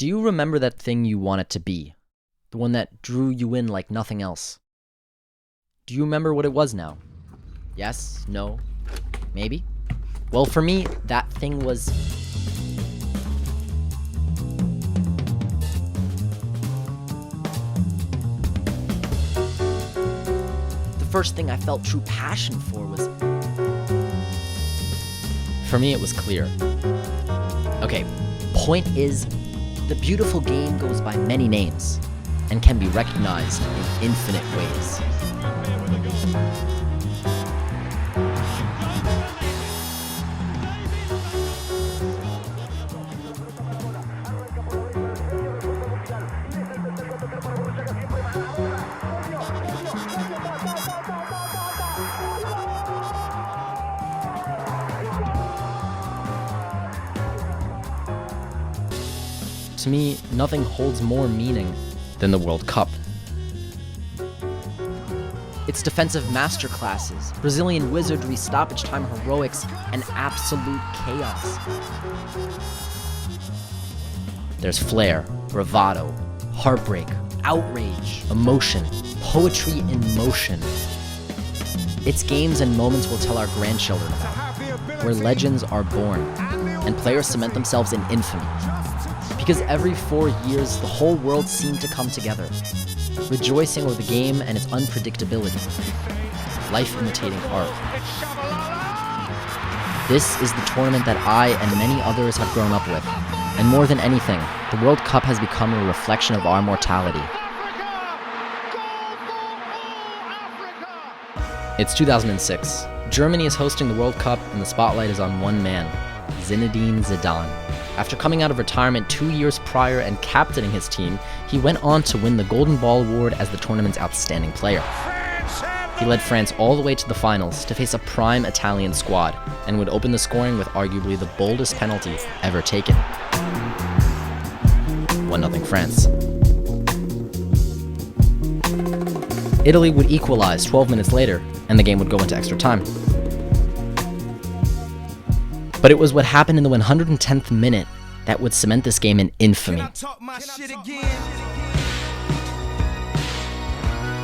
Do you remember that thing you wanted to be? The one that drew you in like nothing else? Do you remember what it was now? Yes? No? Maybe? Well, for me, that thing was... the first thing I felt true passion for was... For me, it was clear. Okay, point is, the beautiful game goes by many names and can be recognized in infinite ways. To me, nothing holds more meaning than the World Cup. Its defensive masterclasses, Brazilian wizardry, stoppage time heroics, and absolute chaos. There's flair, bravado, heartbreak, outrage, emotion, poetry in motion. Its games and moments will tell our grandchildren about, where legends are born, and players cement themselves in infamy. Because every 4 years, the whole world seemed to come together, rejoicing over the game and its unpredictability, life imitating art. This is the tournament that I and many others have grown up with, and more than anything, the World Cup has become a reflection of our mortality. It's 2006. Germany is hosting the World Cup, and the spotlight is on one man, Zinedine Zidane. After coming out of retirement 2 years prior and captaining his team, he went on to win the Golden Ball Award as the tournament's outstanding player. He led France all the way to the finals to face a prime Italian squad, and would open the scoring with arguably the boldest penalty ever taken. 1-0 France. Italy would equalize 12 minutes later, and the game would go into extra time. But it was what happened in the 110th minute that would cement this game in infamy. Can I talk my shit again?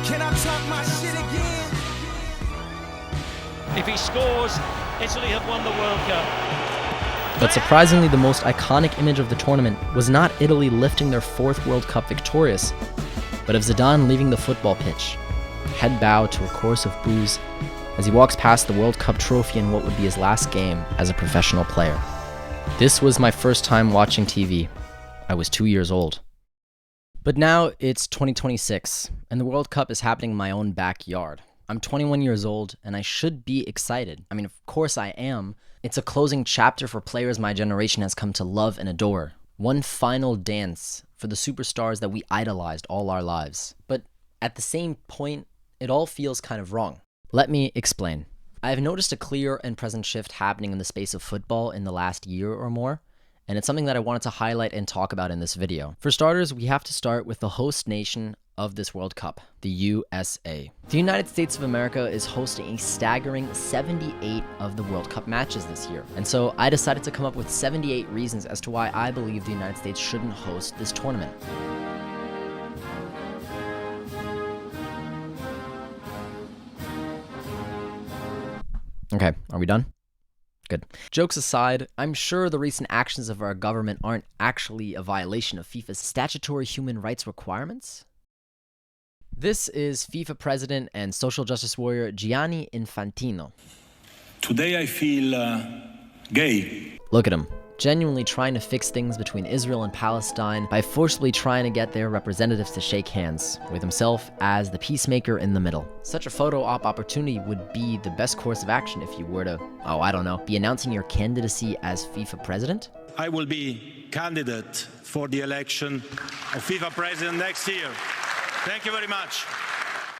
Can I talk my shit again? If he scores, Italy have won the World Cup. But surprisingly, the most iconic image of the tournament was not Italy lifting their 4th World Cup victorious, but of Zidane leaving the football pitch, head bowed to a chorus of boos, as he walks past the World Cup trophy in what would be his last game as a professional player. This was my first time watching TV. I was 2 years old. But now it's 2026, and the World Cup is happening in my own backyard. I'm 21 years old, and I should be excited. I mean, of course I am. It's a closing chapter for players my generation has come to love and adore. One final dance for the superstars that we idolized all our lives. But at the same point, it all feels kind of wrong. Let me explain. I have noticed a clear and present shift happening in the space of football in the last year or more, and it's something that I wanted to highlight and talk about in this video. For starters, we have to start with the host nation of this World Cup, the USA. The United States of America is hosting a staggering 78 of the World Cup matches this year, and so I decided to come up with 78 reasons as to why I believe the United States shouldn't host this tournament. Okay, are we done? Good. Jokes aside, I'm sure the recent actions of our government aren't actually a violation of FIFA's statutory human rights requirements. This is FIFA president and social justice warrior Gianni Infantino. Today I feel gay. Look at him, genuinely trying to fix things between Israel and Palestine by forcibly trying to get their representatives to shake hands, with himself as the peacemaker in the middle. Such a photo op opportunity would be the best course of action if you were to, be announcing your candidacy as FIFA president. I will be candidate for the election of FIFA president next year. Thank you very much.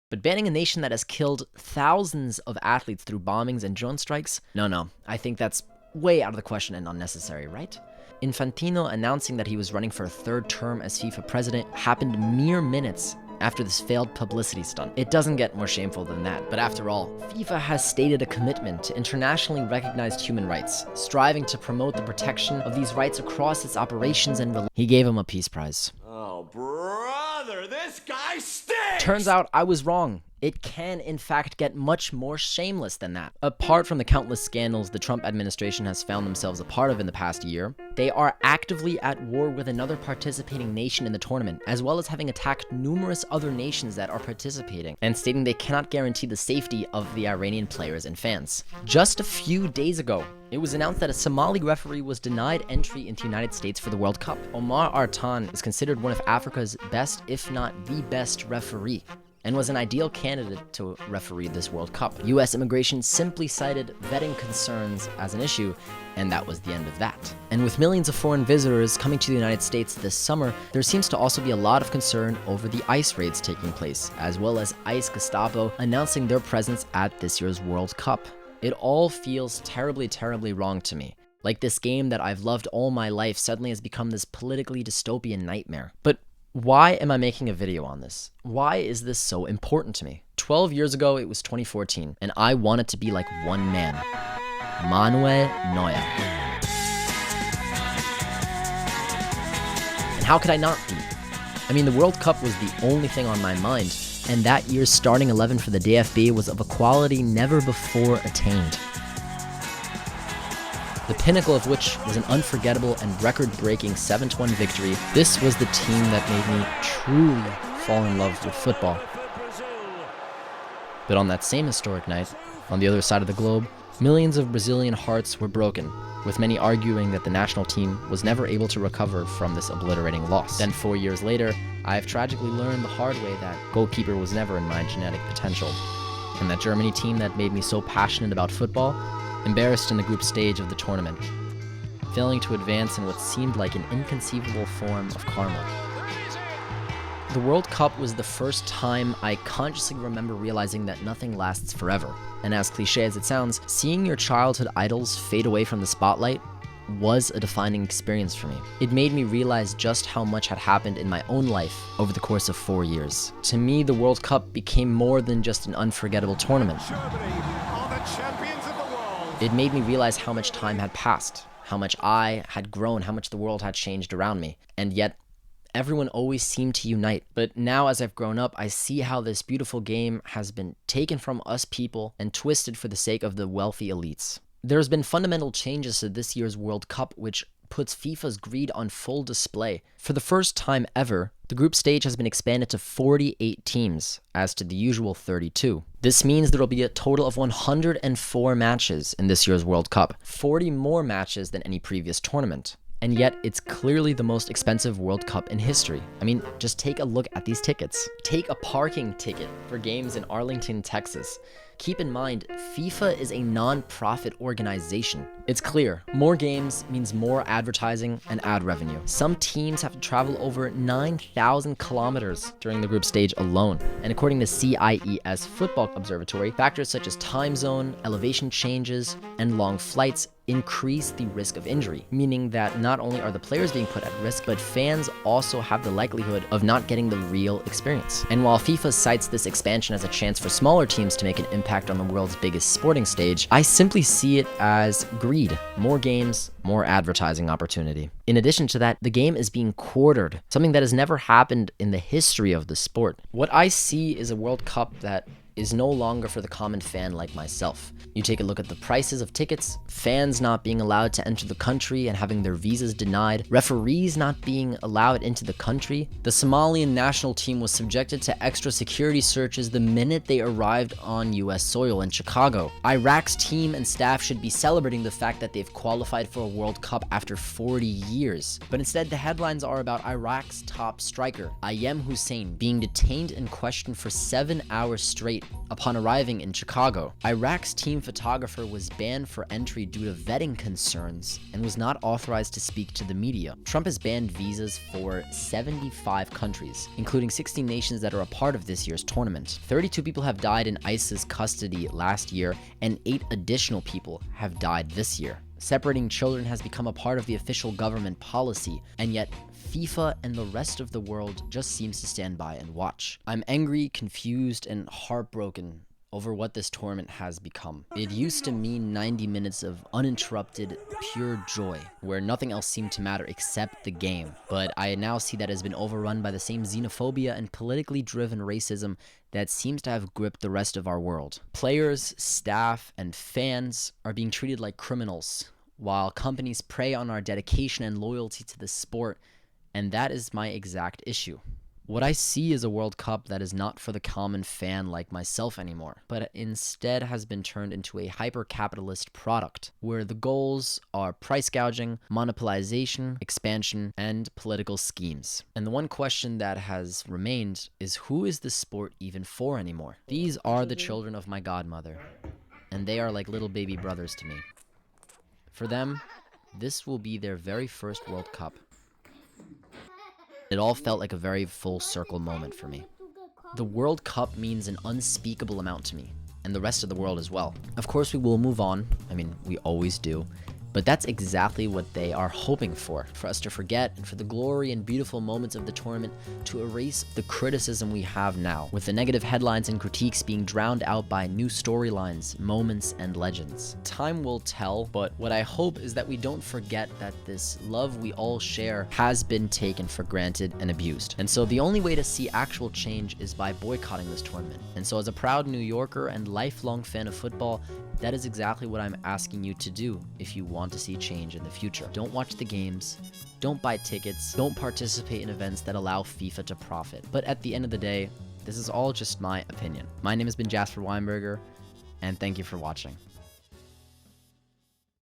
But banning a nation that has killed thousands of athletes through bombings and drone strikes? No, I think that's way out of the question and unnecessary, right? Infantino announcing that he was running for a 3rd term as FIFA president happened mere minutes after this failed publicity stunt. It doesn't get more shameful than that, but after all, FIFA has stated a commitment to internationally recognized human rights, striving to promote the protection of these rights across its operations and he gave him a peace prize. Oh, brother, this guy stinks! Turns out I was wrong. It can, in fact, get much more shameless than that. Apart from the countless scandals the Trump administration has found themselves a part of in the past year, they are actively at war with another participating nation in the tournament, as well as having attacked numerous other nations that are participating, and stating they cannot guarantee the safety of the Iranian players and fans. Just a few days ago, it was announced that a Somali referee was denied entry into the United States for the World Cup. Omar Artan is considered one of Africa's best, if not the best, referee, and was an ideal candidate to referee this World Cup. US immigration simply cited vetting concerns as an issue, and that was the end of that. And with millions of foreign visitors coming to the United States this summer, there seems to also be a lot of concern over the ICE raids taking place, as well as ICE Gestapo announcing their presence at this year's World Cup. It all feels terribly, terribly wrong to me. Like this game that I've loved all my life suddenly has become this politically dystopian nightmare. But why am I making a video on this? Why is this so important to me? 12 years ago, it was 2014, and I wanted to be like one man, Manuel Neuer. And how could I not be? I mean, the World Cup was the only thing on my mind, and that year's starting 11 for the DFB was of a quality never before attained. The pinnacle of which was an unforgettable and record-breaking 7-1 victory. This was the team that made me truly fall in love with football. But on that same historic night, on the other side of the globe, millions of Brazilian hearts were broken, with many arguing that the national team was never able to recover from this obliterating loss. Then 4 years later, I have tragically learned the hard way that goalkeeper was never in my genetic potential, and that Germany team that made me so passionate about football embarrassed in the group stage of the tournament, failing to advance in what seemed like an inconceivable form of karma. The World Cup was the first time I consciously remember realizing that nothing lasts forever. And as cliche as it sounds, seeing your childhood idols fade away from the spotlight was a defining experience for me. It made me realize just how much had happened in my own life over the course of 4 years. To me, the World Cup became more than just an unforgettable tournament. It made me realize how much time had passed, how much I had grown, how much the world had changed around me, and yet everyone always seemed to unite. But now as I've grown up, I see how this beautiful game has been taken from us people and twisted for the sake of the wealthy elites. There's been fundamental changes to this year's World Cup which puts FIFA's greed on full display. For the first time ever, the group stage has been expanded to 48 teams, as to the usual 32. This means there will be a total of 104 matches in this year's World Cup, 40 more matches than any previous tournament. And yet, it's clearly the most expensive World Cup in history. I mean, just take a look at these tickets. Take a parking ticket for games in Arlington, Texas. Keep in mind, FIFA is a non-profit organization. It's clear, more games means more advertising and ad revenue. Some teams have to travel over 9,000 kilometers during the group stage alone. And according to CIES Football Observatory, factors such as time zone, elevation changes, and long flights increase the risk of injury, meaning that not only are the players being put at risk, but fans also have the likelihood of not getting the real experience. And while FIFA cites this expansion as a chance for smaller teams to make an impact on the world's biggest sporting stage, I simply see it as greed. More games, more advertising opportunity. In addition to that, the game is being quartered, something that has never happened in the history of the sport. What I see is a World Cup that is no longer for the common fan like myself. You take a look at the prices of tickets, fans not being allowed to enter the country and having their visas denied, referees not being allowed into the country. The Somalian national team was subjected to extra security searches the minute they arrived on US soil in Chicago. Iraq's team and staff should be celebrating the fact that they've qualified for a World Cup after 40 years. But instead, the headlines are about Iraq's top striker, Ayem Hussein, being detained and questioned for 7 hours straight upon arriving in Chicago. Iraq's team photographer was banned for entry due to vetting concerns and was not authorized to speak to the media. Trump has banned visas for 75 countries, including 16 nations that are a part of this year's tournament. 32 people have died in ISIS custody last year, and 8 additional people have died this year. Separating children has become a part of the official government policy, and yet FIFA and the rest of the world just seems to stand by and watch. I'm angry, confused, and heartbroken over what this tournament has become. It used to mean 90 minutes of uninterrupted, pure joy, where nothing else seemed to matter except the game. But I now see that it has been overrun by the same xenophobia and politically driven racism that seems to have gripped the rest of our world. Players, staff, and fans are being treated like criminals, while companies prey on our dedication and loyalty to the sport, and that is my exact issue. What I see is a World Cup that is not for the common fan like myself anymore, but instead has been turned into a hyper-capitalist product, where the goals are price gouging, monopolization, expansion, and political schemes. And the one question that has remained is, who is this sport even for anymore? These are the children of my godmother, and they are like little baby brothers to me. For them, this will be their very first World Cup. It all felt like a very full circle moment for me. The World Cup means an unspeakable amount to me, and the rest of the world as well. Of course, we will move on. I mean, we always do. But that's exactly what they are hoping for us to forget, and for the glory and beautiful moments of the tournament to erase the criticism we have now, with the negative headlines and critiques being drowned out by new storylines, moments, and legends. Time will tell, but what I hope is that we don't forget that this love we all share has been taken for granted and abused. And so the only way to see actual change is by boycotting this tournament. And so as a proud New Yorker and lifelong fan of football, that is exactly what I'm asking you to do if you want to see change in the future. Don't watch the games, don't buy tickets, don't participate in events that allow FIFA to profit. But at the end of the day, this is all just my opinion. My name has been Jasper Weinberger, and thank you for watching.